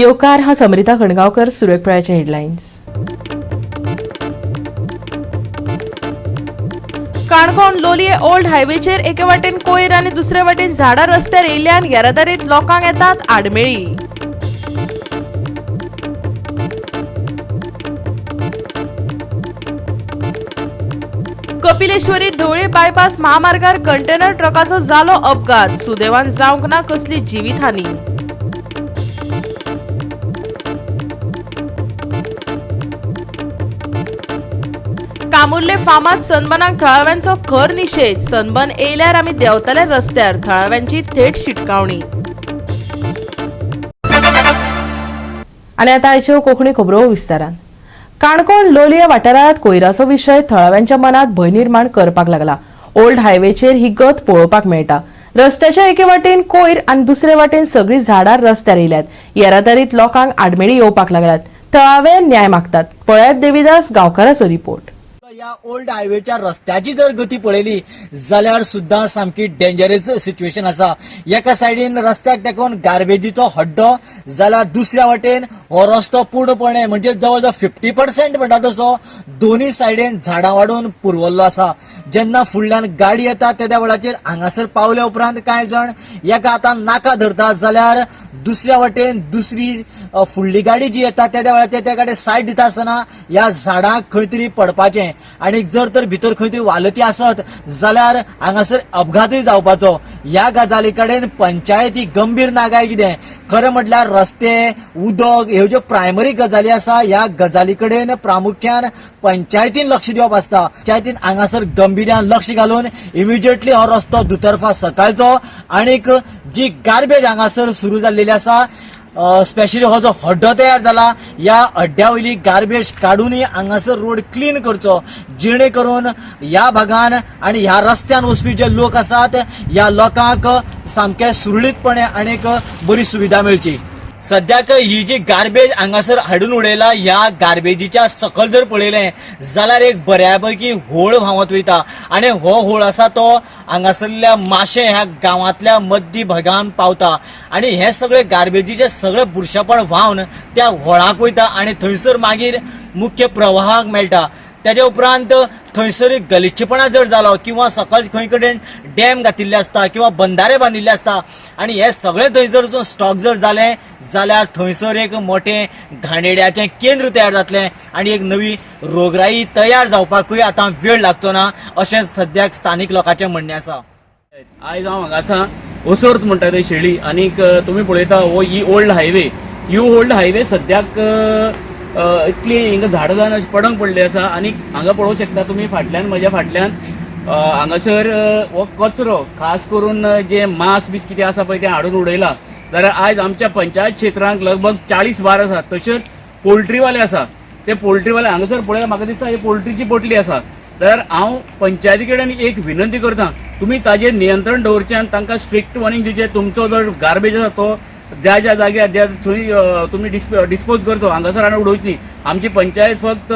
येवकार हांव Samrita खणगांवकर. Surat पळयाचे headlines. Canacona Loliem old हायवेचेर एके वाटेन कोयर आनी दुसरे वाटेन झाडां रस्त्यार येयल्ल्यान येरादारीत लोकांक येतात आडमेळी. कपिलेश्वरी धवळी बायपास महामार्गार कंटेनर ट्रकाचो जालो अपघात. सुदैवान जावंक ना कसली जिवीतहानी. कामुर्ले फामाद सनबर्नाक थळाव्यांचो खर निषेध. सनबर्न येयल्यार आमी देंवतले रस्त्यार. थळाव्यांची थेट शिटकावणी. आनी आतां आयच्यो कोंकणी खबरो विस्तारान. काणकोण लोलये वाठारांत कोयराचो विशय थळाव्यांच्या मनात भंय निर्माण करपाक लागला. ओल्ड हायवेचेर ही गत पळोवपाक मेळटा. रस्त्याच्या एके वाटेन कोयर आनी दुसरे वाटेन सगळीं झाडां रस्त्यार येयल्यात. येरादारीत लोकांक आडमेळी येवपाक लागल्यात. थळावे न्याय मागतात. पळयात देविदास गांवकाराचो रिपोर्ट. या ओल्ड हायवेच्या रस्त्याची जर गती पळयली जाल्यार सुद्धा सामकी डेंजरस सिच्युएशन आसा. एका सायडीन रस्त्याक तेकोन गार्बेजीचो हड्डो जाल्यार दुसऱ्या वाटेन हो रस्तो पूर्णपणे म्हणजे जवळजवळ 50% म्हणटा तसो दोन्ही सायडीन झाडां वाडून पुरवल्लो आसा. जेन्ना फुडल्यान गाडी येता त्या वेळाचेर हांगासर पावल्या उपरांत कांय जण एका हातान नाका धरतात जाल्यार दुसऱ्या वाटेन दुसरी फुडली गाडी जी येता त्या वेळाचेर त्या गाडी सायड दिता आसतना ह्या झाडांक खंय तरी पडपाचें आणि जर तर भितर खंय तरी वालती आसत जाल्यार हांगासर अपघातूय जावपाचो. ह्या गजाली कडेन पंचायती गंभीर नागाय कितें. खरें म्हटल्यार रस्ते उदक ह्यो ज्यो प्रायमरी गजाली आसा ह्या गजाली कडेन प्रामुख्यान पंचायतीन लक्ष दिवप आसता. पंचायतीन हांगासर गंभीर्यान लक्ष घालून इमिजिएटली हो रस्तो दुतर्फा सकयचो आनीक जी गार्बेज हांगासर सुरू जाल्लेली आसा स्पेशली हो जो हड्डो तयार जाला या हड्ड्या वयली गार्बेज काडून हांगासर रोड क्लीन करचो जेणे करून ह्या भागान आणि ह्या रस्त्यान वचपी जे लोक आसात ह्या लोकांक सामके सुरळीतपणे आनीक बरी सुविधा मेळची. सद्याक ही जी गार्बेज हांगासर हाडून उडयला ह्या गार्बेजीच्या सकल जर पळयलें जाल्यार एक बऱ्यापैकी होळ व्हांवत वयता आनी हो होळ आसा तो हांगासरल्या माशे ह्या गांवांतल्या मध्य भागान पावता आनी हे सगळे गार्बेजीचे सगळे बुरशेपण व्हांवन त्या व्हळाक वयता आनी थंयसर मागीर मुख्य प्रवाहाक मेळटा. त्याच्या उपरांत थंयसर गलिच्छपणा जर जालो किंवा सकल खंय कडेन डॅम घातिल्ले आसता किंवा बंधारे बांदिल्ले आसता आनी हे सगळे थंयसर स्टॉक जर जाले जाल्यार थंयसर एक मोठे घाणेड्याचें केंद्र तयार जातलें आनी एक नवी रोगराई तयार जावपाकूय आतां वेळ लागचो ना अशें सद्याक स्थानीक लोकांचें म्हणणें आसा. आयज हांव हांगासा ओसोर्त म्हणटा ते शेळी आनीक तुमी पळयता हो ही ओल्ड हायवे ओल्ड हायवे सद्याक इतली हिंगा झाडां जावन अशी पडंग पडली आसा आनीक हांगा पळोवंक शकता तुमी फाटल्यान म्हज्या फाटल्यान हांगासर हो कचरो खास करून जे मांस बीस कितें आसा पळय तें हाडून उडयला. जाल्यार आयज आमच्या पंचायत क्षेत्रांत लगभग 40 बार आसात. तशेंच पोल्ट्रीवाले आसा ते पोल्ट्रीवाले हांगासर पळयल्यार म्हाका दिसता ही पोल्ट्रीची पोटली आसा. तर हांव पंचायती कडेन एक विनंती करता तुमी ताजेर नियंत्रण दवरचें आनी तांकां स्ट्रिक्ट वॉर्निंग दिवचें. तुमचो जो गार्बेज आसा तो ज्या ज्या जाग्यार ज्या थंय तुमी डिस्पोज करचो हांगासर आनी उडोवची न्ही. आमची पंचायत फक्त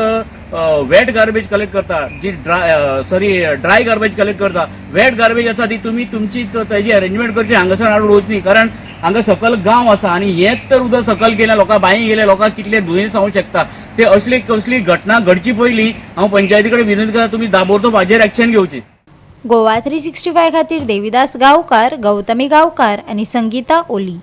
वेट गार्बेज कलेक्ट करता जी ड्राय गार्बेज कलेक्ट करता. वेट गार्बेज आसा ती तुमी तुमची तेजी अरेंजमेंट करची हांगासर हाडून उडोवची न्ही. कारण हांगा सकल गांव आसा आनी हेंच तर उदक सकल गेल्या लोकां बांय गेले लोकांक कितले दुयेंस जावंक शकता. ते असली कसली घटना घडची पयलीं हांव पंचायती कडेन विनंती करता तुमी ताबडतोब हाजेर एक्शन घेवची. गोवा 365 खातीर देविदास गांवकार, गौतमी गांवकार आनी संगीता ओली.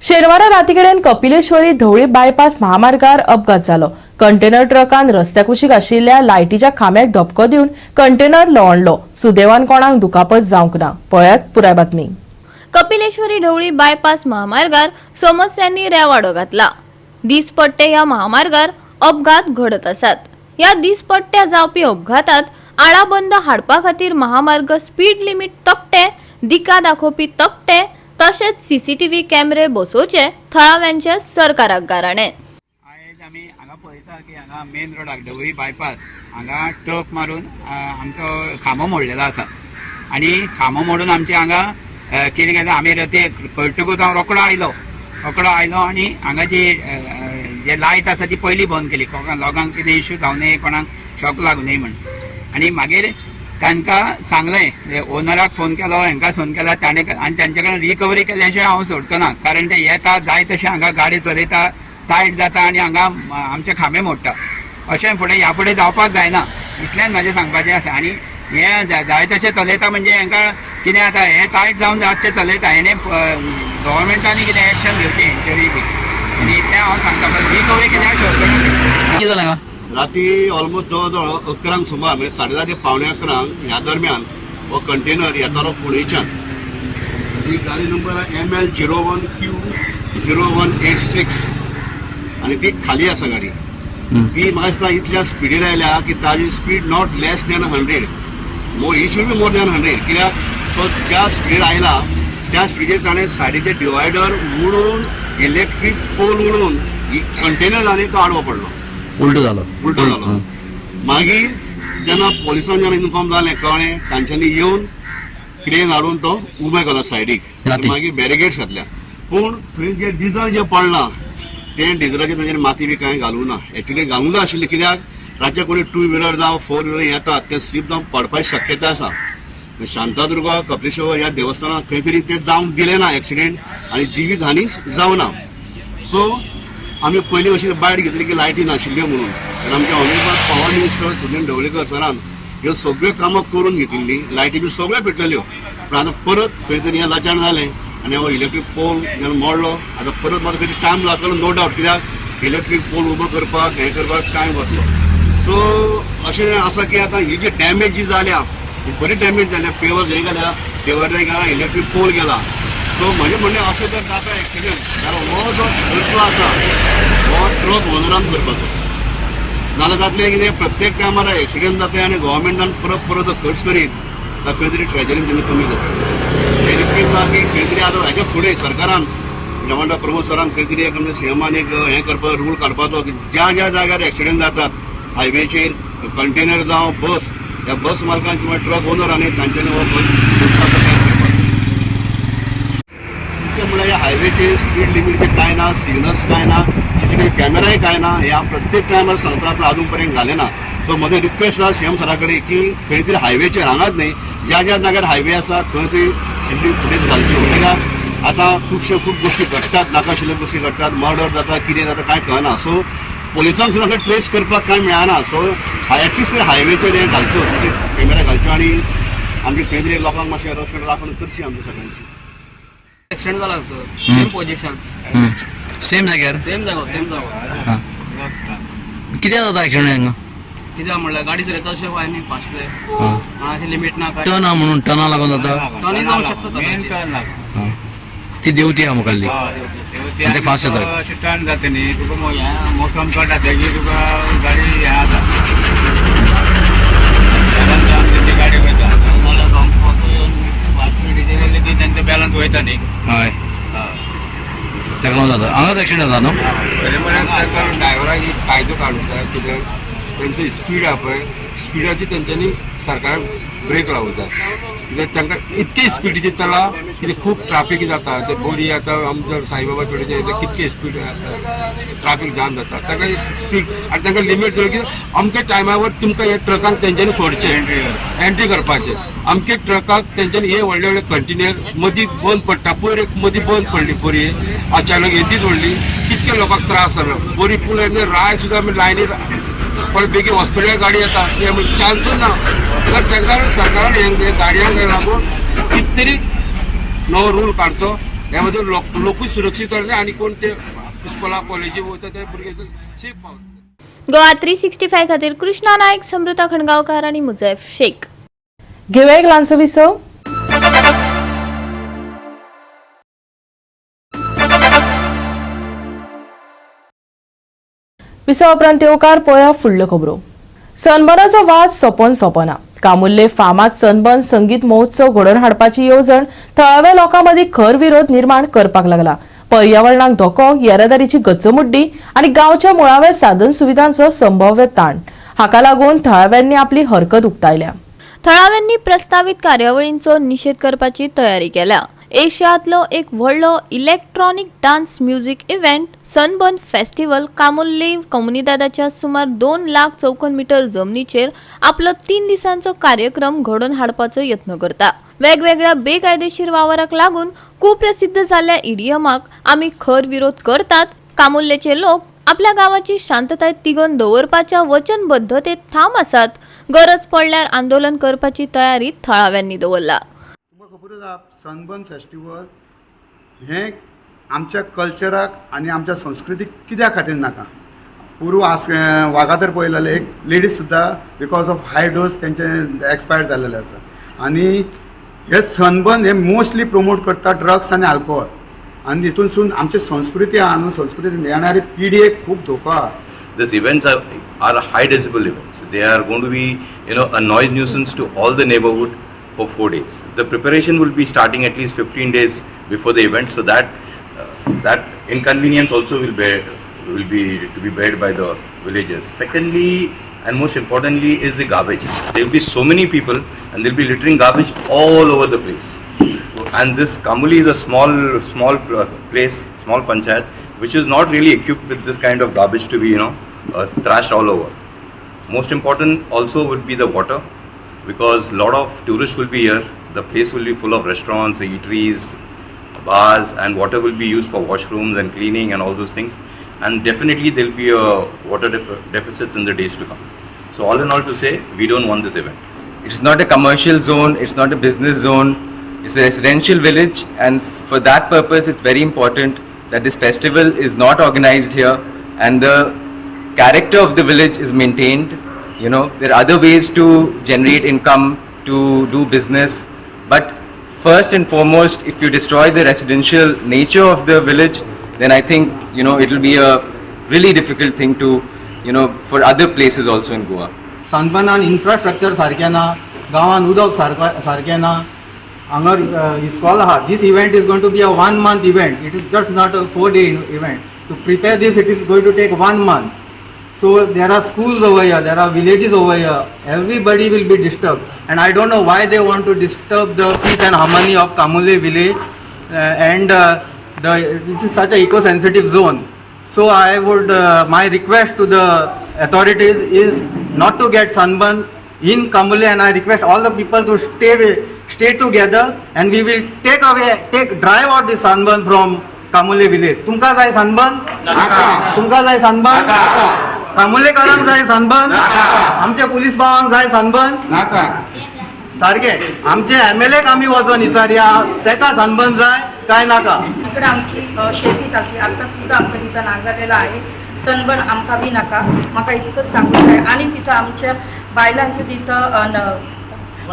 शेनवारा रातीकडेन कपिलेश्वरी धवळी बायपास महामार्गार अपघात जालो. कंटेनर ट्रकान रस्त्या कुशीक आशिल्ल्या लायटीच्या खांब्याक धपको दिवन कंटेनर लवणलो. सुदैवान कोणाक दुखापत जावंक ना. पळयात पुराय बातमी. कपिलेश्वरी ढवळी बायपास महामार्गार समस्यांनी रेवाडो घातला. दिसपट्टे ह्या महामार्गार अपघात घडत आसात. ह्या दिसपट्ट्या जावपी अपघातात आळाबंद हाडपा खातीर महामार्ग स्पीड लिमिट तकटे, दिका दाखोवपी तकटे तशेंच सीसीटीव्ही कॅमेरे बसोवचे थळाव्यांचे सरकाराक गाराणे. आयज आमी हांगा पळयता की हांगा मेन रोडाक ढवळी बायपास हांगा ट्रक मारून आमचो खांबो मोडलेलो आसा आनी खांबो मोडून आमचे हांगा कितें केलें आमी ते कळटकूच हांव रोखडो आयलो आनी हांगा जे लायट आसा ती पयलीं बंद केली लोकांक कितें इश्यू जावं नये कोणाक शॉक लागू नये म्हण. आनी मागीर तांकां सांगलें ओनराक फोन केलो हांकां फोन केला ताणें आनी तांचे कडेन रिकवरी केल्या शिवाय हांव सोडचो ना कारण ते येता जाय तशें हांगा गाडी चलयता टायट जाता आनी हांगा आमचे खांबे मोडटा अशें फुडें ह्या फुडें जावपाक जायना इतलेंच म्हाजें सांगपाचें आसा आनी हें जाय तशें चलयता म्हणजे हांकां कितें जाता हें टायट जावन जातशें चलयता हेणे गव्हर्मेंटांनी कितें एक्शन घेवचें हेंचेरूय बी आनी इतलें हांव सांगता रिकवरी केल्या सोडचो किती जालें हांगा राती ऑलमोस्ट जवळ 11 सुमार म्हणजे 10:30 ते 11:15 ह्या दरम्यान हो कंटेनर येतालो पुणेच्यान ही गाडी नंबर ML01Q0186 आणि ती खाली आसा गाडी ती म्हाका दिसता इतल्या स्पिडीन आयल्या की ताजी speed not less than 100 he should be more than 100 कित्याक तो ज्या स्पीडीर आयला त्या स्पीडीर ताणें सायडीचे डिवायडर उडोवन इलेक्ट्रीक पोल उडोवन ही कंटेनर आनी तो आडवो पडलो उलटो जालो मागीर जेन्ना पोलिसांक जेन्ना इन्फॉर्म जालें कळ्ळें तांच्यांनी येवन क्रेन हाडून तो उबे केलो सायडीक राती. मागीर बॅरिगेड्स घातल्या पूण थंय जे डिझल जे पडलां तें डिझलाचेर तांचेर माती बी कांय घालूं ना एक्चुली घालूंक ना आशिल्ली कित्याक रातचे कोणी 2 व्हिलर जावं 4 व्हिलर येतात ते स्लीप जावन पडपाची शक्यता आसा शांतादुर्गा कपिलेश्वर ह्या देवस्थानाक खंय तरी ते जावंक दिलें ना एक्सिडेंट आनी जिवीत हानी जावना सो आमी पयलीं अशी बायट घेतली की लायटी नाशिल्ल्यो म्हणून तर आमच्या honourable power minister Sunil Dhavalikar सरान ह्यो सगळ्यो कामां करून घेतिल्ली लायटी बी सगळ्यो पेटलेल्यो पण आतां परत खंय तरी हें लाचार जालें आनी हो इलेक्ट्रीक पोल जेन्ना मोडलो आतां परत म्हाका तरी टायम लागतलो नो डावट कित्याक इलेक्ट्रीक पोल उबो करपाक हें करपाक टायम वतलो सो अशें आसा की आतां ही जी डॅमेज जी जाल्या ही बरी डॅमेज जाल्या पेवर हें गेल्या पेवर गेला इलेक्ट्रीक पोल गेला सो म्हजें म्हणणें अशें जर जाता एक्सिडेंट जाल्यार हो जो खर्च आसा हो ट्रक ओनरान करपाचो नाल्यार जातलें कितें प्रत्येक टायमार एक्सिडेंट जाता आनी गव्हर्मेंटान परत खर्च करीत जाल्यार खंय तरी ट्रेजरीन तेणी कमी जाता हें रिक्वेस्ट आसा की खंय तरी आतां हेच्या फुडें सरकारान जेवणा प्रमोद सरान खंय तरी एक सीएमान एक हें करपाक रूल काडपाचो की ज्या ज्या जाग्यार एक्सिडेंट जातात हायवेचेर कंटेनर जावं बस त्या बस मालकान किंवा ट्रक ओनरांनी तांच्यांनी हो बस म्हणल्यार हायवेचेर स्पीड लिमीट बी कांय ना सिग्नल्स कांय ना CCTV कॅमेराय कांय ना ह्या प्रत्येक टायमार सांगता आपलं अजून पर्यंत घालें ना सो म्हजो रिक्वेस्ट आसा सीएम सरा कडेन की खंय तरी हायवेचेर हांगाच न्ही ज्या ज्या जाग्यार हायवे आसा थंय तरी CCTV फुटेज घालच्यो कित्याक आतां खूब गोश्टी घडटात नाकाशिल्ल्यो गोश्टी घडटात मर्डर जाता कितें जाता कांय कळना सो पोलिसांक सुद्दां ट्रेस करपाक कांय मेळना सो एटलिस्ट हायवेचेर हें घालच्यो CCTV कॅमेरा घालच्यो आनी आमचे खंय तरी लोकांक मातशें रक्षण राखण करची आमच्या सगळ्यांची एक्सिडेंट जाला सर सेम पोझिशन सेम जाग्यार सेम जागो हां कितें जाता एक्सिडेंट हांगा कित्याक म्हणल्यार गाडी चलयता अशें वायनी फास्ट हां हांगाची लिमीट ना काय टर्न आहा म्हणून टर्ना लागून जाता टर्निंग जावंक शकता हां ती देवती आहा मुखाल्ली आनी ते फास्ट येता अशें टर्न जाता न्ही तुका मोसम कळटा तेजी तुका गाडी हें जाता गाडी वयता ती तेंचो बॅलन्स वयता न्ही हय ताका लागून जाता हांगाच एक्सिडेंट जाता न्हू पयले म्हळ्यार ड्रायव्हराक ही कायदो काडूंक जाय कित्याक तेंचो स्पीड आहा पळय स्पिडाची तेंच्यांनी सरकारान ब्रेक लावूंक जाय कित्याक तांकां इतके स्पिडीचेर चला कित्याक खूब ट्राफीक जाता ते बोरी आतां आमच्या साईबाबा कडेन कितके स्पीड ट्राफीक जाम जाता ताका स्पीड आनी तांकां लिमीट धरून की अमके टायमार तुमकां हे ट्रकांक तेंच्यांनी सोडचें एंट्री करपाचें अमके ट्रकाक तेंच्यांनी हे व्हडले व्हडले कंटेनर मदीं बंद पडटा पयर एक मदीं बंद पडली बोरी अचानक येदीच व्हडली कितके लोकांक त्रास जालो बोरी पूल राय सुद्दां लायनीर पण बेगीन हॉस्पिटल गाडी येता चान्सूच ना तर तांकां सरकारान हे गाडयांक लागून कित तरी नवो रूल काडचो हे मदीं लोकूय सुरक्षीत रावले आनी कोण ते इस्कोला कॉलेजी वयता ते भुरगे सेफ पावता गोवा 365 खातीर कृष्णा नायक, समृता खणगांवकार आणि मुजैफ शेख. घेऊया एक ल्हानसो विसव. विसव उपरांत येवकार पळया फुडल्यो खबरो. सनबर्नाचो वाद सोंपना. कामुर्ले फामाद सनबर्न संगीत महोत्सव घडोवन हाडपाची येवजण थळाव्या लोकां मदीं खर विरोध निर्माण करपाक लागला. पर्यावरणाक धोको, येरादारीची गच्चमुड्डी आनी गांवच्या मुळाव्या साधन सुविधांचो संभाव्य ताण हाका लागून थळाव्यांनी आपली हरकत उक्तायल्या. थळाव्यांनी प्रस्तावित कार्यावळींचो निषेध करपाची तयारी केल्या. एशियातलो एक व्हडलो electronic dance music event Sunburn festival Kamurli कम्युनिदादाच्या सुमार 2 लाख चौकोन मीटर जमनीचेर आपलो 3 दिसांचो कार्यक्रम घडोवन हाडपाचो यत्न करता. वेगवेगळ्या बेकायदेशीर वावराक लागून कुप्रसिद्ध जाल्ल्या ईडीएमाक आमी खर विरोध करतात. कामुर्लेचे लोक आपल्या गावाची शांतताय तिगोवन दवरपाच्या वचनबद्धतेत ठाम आसात. गरज पडल्यार आंदोलन करपाची तयारी थळाव्यांनी दवरला. तुमकां खबरच आसा सनबर्न फेस्टिवल हें आमच्या कल्चराक आनी आमच्या संस्कृतीक कित्या खातीर नाका. पूर्व वागातर पळयलेले एक लेडीज सुद्दां बिकॉज ऑफ हाय डोस तेंचे एक्सपायर जाल्लेले आसा. आनी हे सनबर्न हे मोस्टली प्रमोट करता ड्रग्स आनी अल्कोहोल आनी हितूनसून आमची संस्कृती आहा न्हू संस्कृती येणारी पिढयेक खूब धोको आहा. These events are high decibel events. They are going to be, a noise nuisance to all the neighborhood for 4 days. The preparation will be starting at least 15 days before the event, so that inconvenience also will be to be bared by the villagers. Secondly, and most importantly, is the garbage. There will be so many people, and they'll be littering garbage all over the place. And this Kamuli is a small place, small panchayat, which is not really equipped with this kind of garbage to be, thrashed all over. Most important also would be the water, because a lot of tourists will be here. The place will be full of restaurants, eateries, bars, and water will be used for washrooms and cleaning and all those things. And definitely there will be a water deficits in the days to come. So all in all to say, we don't want this event. It's not a commercial zone, it's not a business zone, it's a residential village, and for that purpose it's very important that this festival is not organized here and the character of the village is maintained. There are other ways to generate income, to do business, but first and foremost, if you destroy the residential nature of the village, then I think it will be a really difficult thing to for other places also in Goa. सनबर्नान infrastructure सारकें ना, गांवान उदक सारकें ना, हांगर इस्कॉल आहा. This event is going to be a 1 month event. It is just not a 4-day event. To prepare this, it is going to take 1 month. So there are schools over here, there are villages over here. Everybody will be disturbed, and I don't know why they want to disturb the peace and harmony of Kamule village. This is such a eco-sensitive zone. So I would, my request to the authorities is not to get sunburn in Kamule, and I request all the people to stay together, and we will drive out the sunburn from Kamule village. तुमका जाय sunburn? तुमका जाय sunburn? कामुलेकरांक जाय sunburn? आमच्या police भावांक जाय sunburn? सारखे आमचे MLA आमी वचोन विचारया तेका sunburn जाय काय नाका. इकडे आमची शेती चालते, आता सुद्धा आमचं तिथं नांगरलेलं आहे. सनबर्न आमका बी नाका, म्हाका इतकंच सांगून जाय. आणि तिथं आमच्या बायलांचं तिथं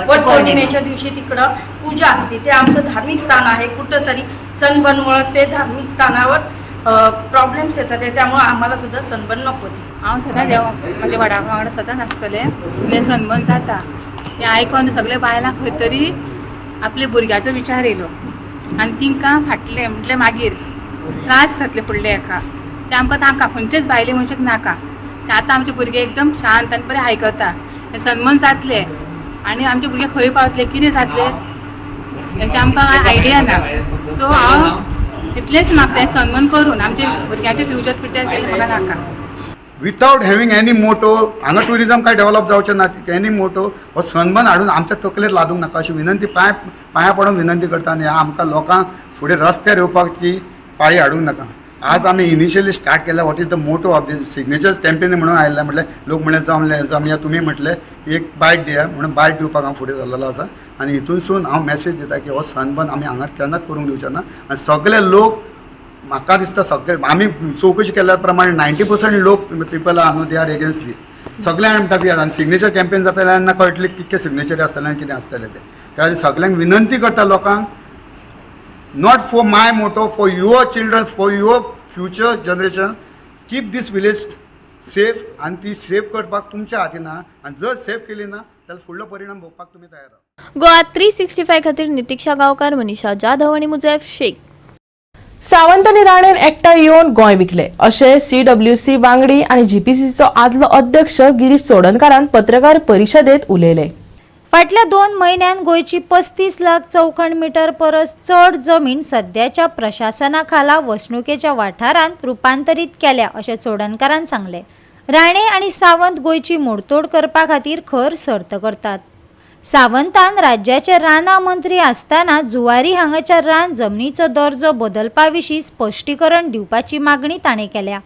वटपौर्णिमेच्या दिवशी तिकडं पूजा असते. ते आमचं धार्मिक स्थान आहे. कुठंतरी सनबर्नमुळे ते धार्मिक स्थानावर प्रॉब्लेम्स येतात, त्यामुळे आम्हाला सुद्धा सनबर्न नको. हांव सदां देव म्हणजे वडा वांगडा सदां नासतलें, इतलें सनबर्न जाता तें आयकून सगळे बायलांक खंय तरी आपल्या भुरग्याचो विचार येयलो, आनी तिंकां फाटलें म्हटलें मागीर त्रास जातले फुडले हेका. ते आमकां नाका, खंयचेच बायले मनशाक नाका. ते आतां आमचे भुरगे एकदम शांत आनी बरें आयकता. हें सनबर्न जातलें आनी आमचे भुरगे खंय पावतले, कितें जातलें हेंचे आमकां आयडिया ना. सो हांव इतलेंच म्हाका तें सनबर्न करून आमच्या भुरग्यांचें फ्युचर प्रिपेर केलें म्हाका नाका. विथाउट हॅव्हिंग एनी मोटो हांगा टुरिजम काय डेव्हलप जावचें ना. एनी मोटो हो सनबर्न हाडून आमच्या तकलेर लादूंक नाका अशी विनंती पांया पडून विनंती करता. आनी आमकां लोकांक फुडें रस्त्यार येवपाची पाळी हाडूंक नाका. आज आमी इनिशियली स्टार्ट केल्या what is the motto of the signature campaign म्हणून आयिल्लें. म्हटलें लोक म्हणलें जमया तुमी म्हटलें एक बायट दिया म्हणून बायट दिवपाक हांव फुडें जाल्लो आसा. आनी हितूनसून हांव मेसेज दिता की हो सनबर्न आमी हांगा केन्नाच करूंक दिवचे ना. आनी सगळे लोक म्हाका दिसता सगळे आमी चवकशी केल्या प्रमाणे 90% लोक पीपल आहा न्हू दे आर एगेन्स्ट दी. सगळ्यांक म्हणटा की आनी सिग्नेचर कॅम्पेन जाता तेन्ना कळटलें कितके सिग्नेचर आसतले आनी कितें आसतलें ते. त्या खातीर सगळ्यांक विनंती करता लोकांक, not for my motto, for your children, for your future generation, keep this village safe. आनी ती सेफ करपाक तुमच्या हातीन आहा. आनी जर सेफ केली ना जाल्यार फुडलो परिणाम भोगपाक तुमी तयार आहा. गोवा 365 खातीर नितीक्षा गांवकार, मनीषा जाधव आणि मुजैफ शेख. सावंत आनी राणेन एकठांय येवन गोंय विकले अशें CWC वांगडी आनी GPCचो आदलो अध्यक्ष गिरीश चोडणकारान पत्रकार परिशदेंत उलयले. फाटल्या 2 म्हयन्यांत गोंयची 35 लाख चौखण मीटर परस चड जमीन सध्याच्या प्रशासना खाला वसणुकेच्या वाठारांत रुपांतरीत केल्या अशें चोडणकारान सांगले. राणे आनी सावंत गोंयची मोडतोड करपा खातीर खर सर्त करतात. सावंतान राज्याचे राना मंत्री आसतना जुवारी हांगाच्या रान जमनीचो दर्जो बदलपा विशीं स्पश्टीकरण दिवपाची मागणी ताणें केल्या.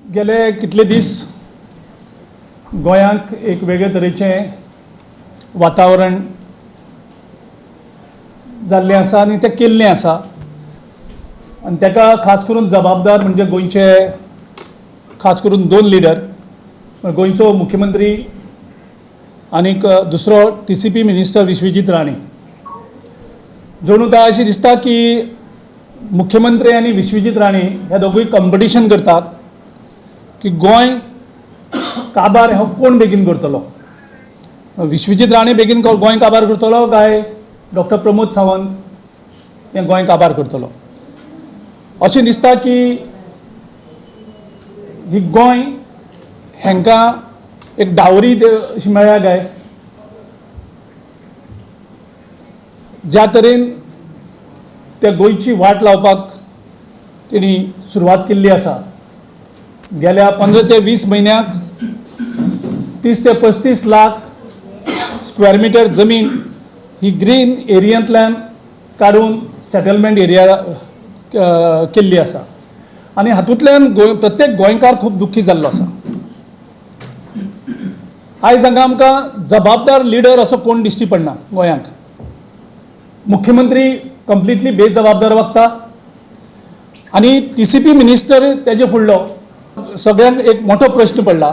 गेले कितले दीस गोंयांक एक वेगळे तरेचें वातावरण जाल्लें आसा आनी तें केल्लें आसा आनी ताका खास करून जबाबदार म्हणजे गोंयचे खास करून 2 लिडर, गोंयचो मुख्यमंत्री आनीक दुसरो TCP मिनिस्टर विश्वजीत राणे. जणू काय अशें दिसता की मुख्यमंत्री आनी विश्वजीत राणे ह्या दोगूय कॉम्पिटिशन करतात की गोंय काबार हो कोण बेगीन करतलो. विश्वजीत राणे बेगीन गोंय काबार करतलो काय डॉक्टर प्रमोद सावंत हे गोंय काबार करतलो. अशें दिसता की ही गोंय हांकां एक डावरी अशी मेळ्ळ्या काय ज्या तरेन त्या गोंयची वाट लावपाक तेणी सुरवात केल्ली आसा. गेल्या 15 ते 20 म्हयन्याक 30 ते 35 लाख स्क्वेअर मिटर जमीन ही ग्रीन एरियांतल्यान काडून सेटलमेंट एरिया केल्ली आसा आनी हातूंतल्यान प्रत्येक गोंयकार खूब दुख्खी जाल्लो आसा. आयज हांगा आमकां जबाबदार लिडर असो कोण दिश्टी पडना गोंयांक. मुख्यमंत्री कंप्लिटली बेजबाबदार वागता आनी TCP मिनिस्टर तेजे फुडलो सगळ्यांक एक मोठो प्रश्न पडला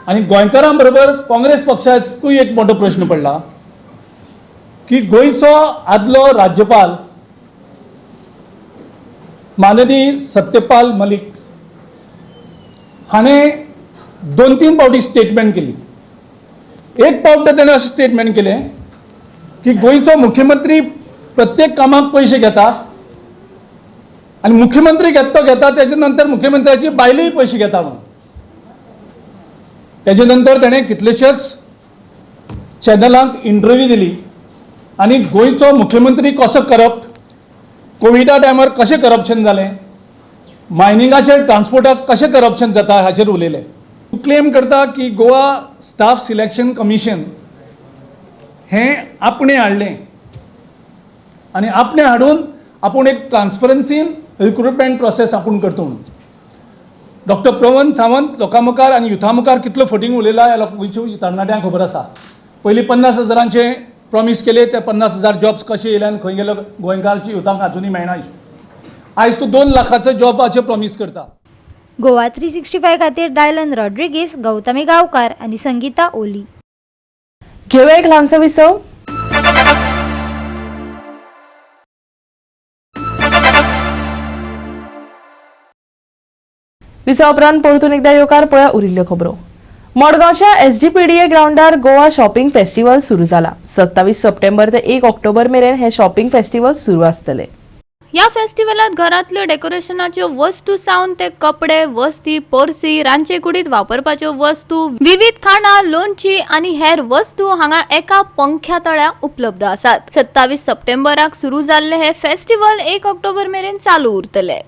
आनी गोंयकारां बरोबर काँग्रेस पक्षाकूय एक मोठो प्रश्न पडला की गोंयचो आदलो राज्यपाल माननीय सत्यपाल मलिक हाणें 2-3 फावटी स्टेटमेंट केली. एक फावट ताणें अशें स्टेटमेंट केलें की गोंयचो मुख्यमंत्री प्रत्येक कामाक पयशे घेता आनी मुख्यमंत्री घेता तेजे नंतर मुख्यमंत्र्याची बायलूय पयशे घेता म्हणून. तेजे नंतर ताणें कितलेशेच चॅनलांक इंटरव्यू दिली आनी गोंयचो मुख्यमंत्री कसो करप्ट, कोविडा टायमार कशें करप्शन जालें, मायनिंगाचेर ट्रान्सपोर्टाक कशें करप्शन जाता हाचेर उलयलें. क्लेम करता की गोवा स्टाफ सिलेक्शन कमिशन हें आपणें हाडलें आनी आपणें हाडून आपूण एक ट्रान्सपरन्सीन रिक्रुटमेंट प्रोसेस आपूण करता म्हणून. डॉक्टर प्रमोद सावंत लोकां मुखार आनी युथा मुखार कितलो फटींग उलयला ह्या गोंयच्या तरणाट्यांक खबर आसा. पयलीं 50,000चे प्रॉमिस केले, ते 50,000 जॉब्स कशे येयले आनी खंय गेलो गोंयकारची युथांक अजुनूय मेळना. आयज तूं 2 लाखाचो जॉबाचे प्रॉमिस करता. गोवा 365 खातीर डायलन रॉड्रिगीस, गौतमी गांवकार आनी संगीता ओली. घेऊया एक ल्हानसो विसव. विसव उपरांत परतून एकदा येवकार पळया उरिल्ल्यो खबरो. मडगांवच्या SGPDA ग्राउंडार गोवा शॉपिंग फेस्टिवल सुरू जाला. 27 सप्टेंबर ते 1 ऑक्टोबर मेरेन हे शॉपिंग फेस्टिवल सुरू आसतले. या फेस्टिवलात घरातल्यो डेकोरेशनाच्यो वस्तू सावन ते कपडे, वस्ती, पर्सी, रांदचे कुडीत वापरपाच्यो वस्तू, विविध खाणां, लोणची आनी हेर वस्तू हांगा एका पंख्या तळ्या उपलब्ध आसात. 27 सप्टेंबराक सुरू जाल्ले हे फेस्टिवल 1 ऑक्टोबर मेरेन चालू उरतले.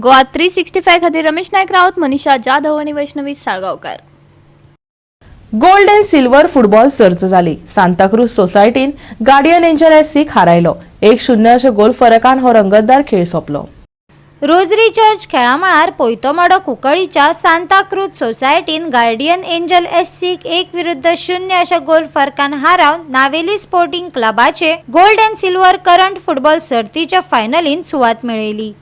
गोवा 365 खातीर रमेश नायक रावत, मनीषा जाधव आणि Vaishnavi Salgaonkar. Gold and silver football सर्त जाली. सांताक्रूज सोसायटीन गार्डियन एंजल एससीक हारायलो. 1-0 अशे गोल फरकान हो रंगतदार खेळ सोंपलो. रोजरी चर्च खेळामळार पोयतो माडो कुंकळीच्या सांताक्रूज सोसायटीन गार्डियन एंजल एससीक 1-0 अशा गोल फरकान हारावन नावेली स्पोर्टिंग क्लबाचे gold and silver current football सर्तीच्या फायनलीन सुवात मेळयली.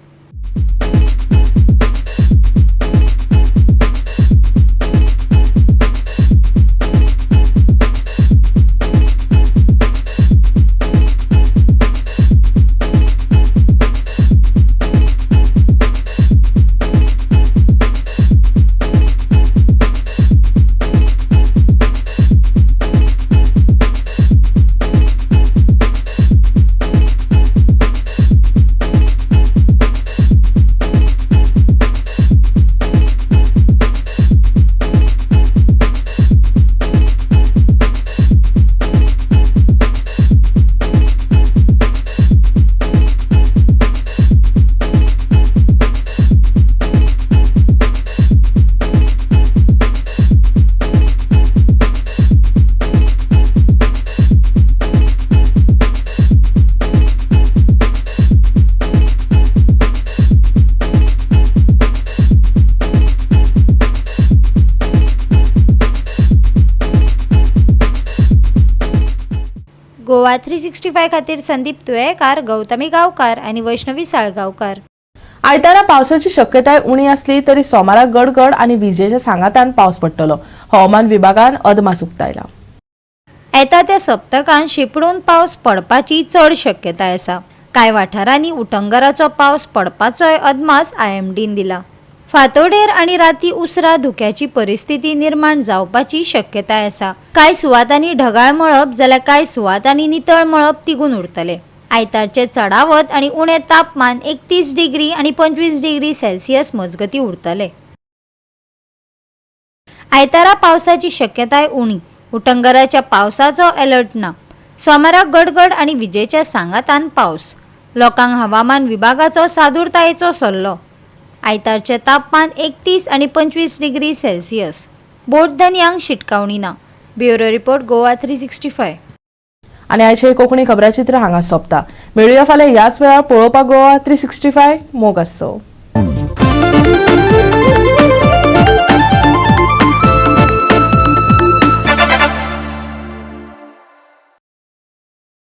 गोवा 365 खातीर संदीप तुयेकार, गौतमी गांवकार आणि वैष्णवी साळगावकर. आयतारा पावसाची शक्यताय उणी असली तरी सोमारा गडगड आणि विजेच्या सांगातान पावस पडटलो. हवामान विभागान अदमास उक्तायला. येता त्या सप्तकान शिपडून पावस पडपाची चड शक्यताय आसा. कांय वाठारांनी उटंगराचो पावस पडपाचोय अदमास आयएमडीन दिला. फांतोडेर आणि राती उसरा धुक्याची परिस्थिती निर्माण जावपाची शक्यताय आसा. कांय सुवातांनी ढगाळ मळब जाल्यार कांय सुवातांनी नितळ मळब तिगून उरतले. आयतारचे चडावत आणि उणे तापमान 31 डिग्री आणि 25 डिग्री सेल्सियस मजगती उरतले. आयतारा पावसाची शक्यताय उणी. उटंगराच्या पावसाचो अलर्ट ना. सोमारा गडगड आणि विजेच्या सांगातान पावस. लोकांक हवामान विभागाचो सादूरतायेचो सल्लो. आयतारचे तापमान 31 आणि 25 डिग्री सेल्सियस. बोटधन्यांक शिटकावणी ना. Bureau report Goa 365. आणि आयचे कोंकणी खबराचित्र हांगा सोंपता. मेळुया फाल्यां ह्याच वेळार पळोवपाक गोवा 365 मोग आसचो.